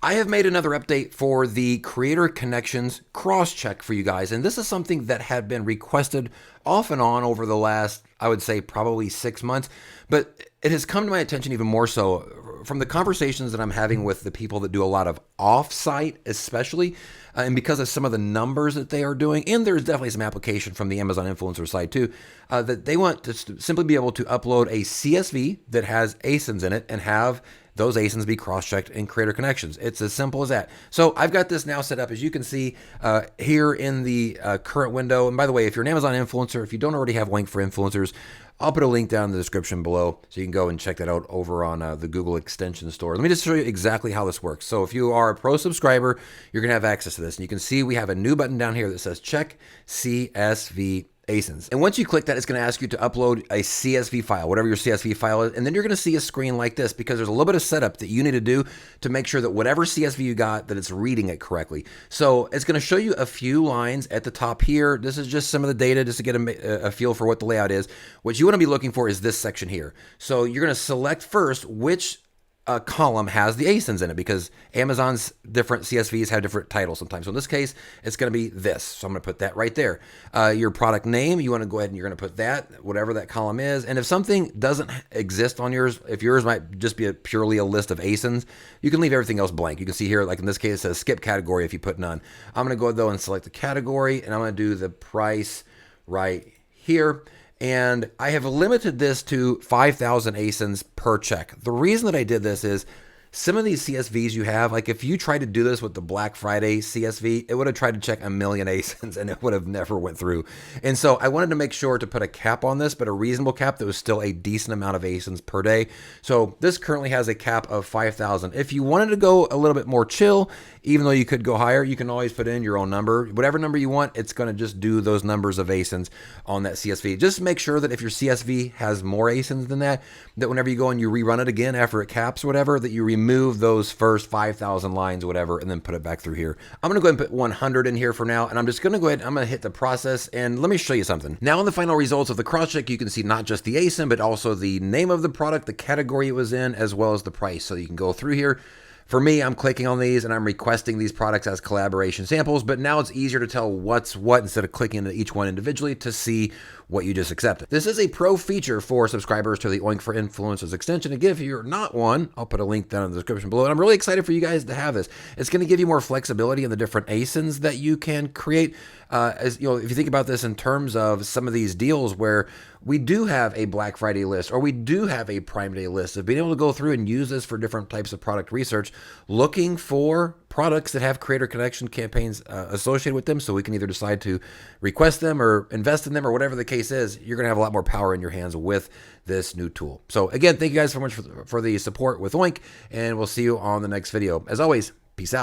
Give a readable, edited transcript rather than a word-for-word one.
I have made another update for the Creator Connections cross-check for you guys, and this is something that had been requested off and on over the last, I would say, probably 6 months, but it has come to my attention even more so from the conversations that I'm having with the people that do a lot of off-site, especially, and because of some of the numbers that they are doing, and there's definitely some application from the Amazon influencer side too, that they want to simply be able to upload a CSV that has ASINs in it and have those ASINs be cross-checked in Creator Connections. It's as simple as that. So I've got this now set up, as you can see here in the current window. And by the way, if you're an Amazon influencer, if you don't already have Oink for influencers, I'll put a link down in the description below so you can go and check that out over on the Google extension store. Let me just show you exactly how this works. So if you are a pro subscriber, you're going to have access to this. And you can see we have a new button down here that says check CSV ASINs. And once you click that, it's going to ask you to upload a CSV file, whatever your CSV file is. And then you're going to see a screen like this because there's a little bit of setup that you need to do to make sure that whatever CSV you got, that it's reading it correctly. So it's going to show you a few lines at the top here. This is just some of the data just to get a feel for what the layout is. What you want to be looking for is this section here. So you're going to select first which column has the ASINs in it, because Amazon's different CSVs have different titles sometimes. So in this case, it's going to be this. So I'm going to put that right there. Your product name, you want to go ahead and you're going to put that, whatever that column is. And if something doesn't exist on yours, if yours might just be purely a list of ASINs, you can leave everything else blank. You can see here, like in this case, it says skip category if you put none. I'm going to go though and select the category, and I'm going to do the price right here. And I have limited this to 5,000 ASINs per check. The reason that I did this is some of these CSVs you have, like if you tried to do this with the Black Friday CSV, it would have tried to check 1 million ASINs and it would have never went through. And so I wanted to make sure to put a cap on this, but a reasonable cap that was still a decent amount of ASINs per day. So this currently has a cap of 5,000. If you wanted to go a little bit more chill, even though you could go higher, you can always put in your own number. Whatever number you want, it's going to just do those numbers of ASINs on that CSV. Just make sure that if your CSV has more ASINs than that whenever you go and you rerun it again after it caps or whatever, that you remove those first 5,000 lines or whatever and then put it back through here. I'm going to go ahead and put 100 in here for now, and I'm just going to go ahead and I'm going to hit the process, and let me show you something. Now in the final results of the cross-check, you can see not just the ASIN, but also the name of the product, the category it was in, as well as the price. So you can go through here. For me, I'm clicking on these and I'm requesting these products as collaboration samples, but now it's easier to tell what's what instead of clicking into each one individually to see what you just accepted. This is a pro feature for subscribers to the Oink for Influencers extension. Again, if you're not one, I'll put a link down in the description below. And I'm really excited for you guys to have this. It's going to give you more flexibility in the different ASINs that you can create. As you know, if you think about this in terms of some of these deals where we do have a Black Friday list or we do have a Prime Day list, of being able to go through and use this for different types of product research, looking for products that have Creator Connection campaigns associated with them, so we can either decide to request them or invest in them or whatever the case is. You're going to have a lot more power in your hands with this new tool. So again, thank you guys so much for the support with Oink, and we'll see you on the next video. As always, peace out.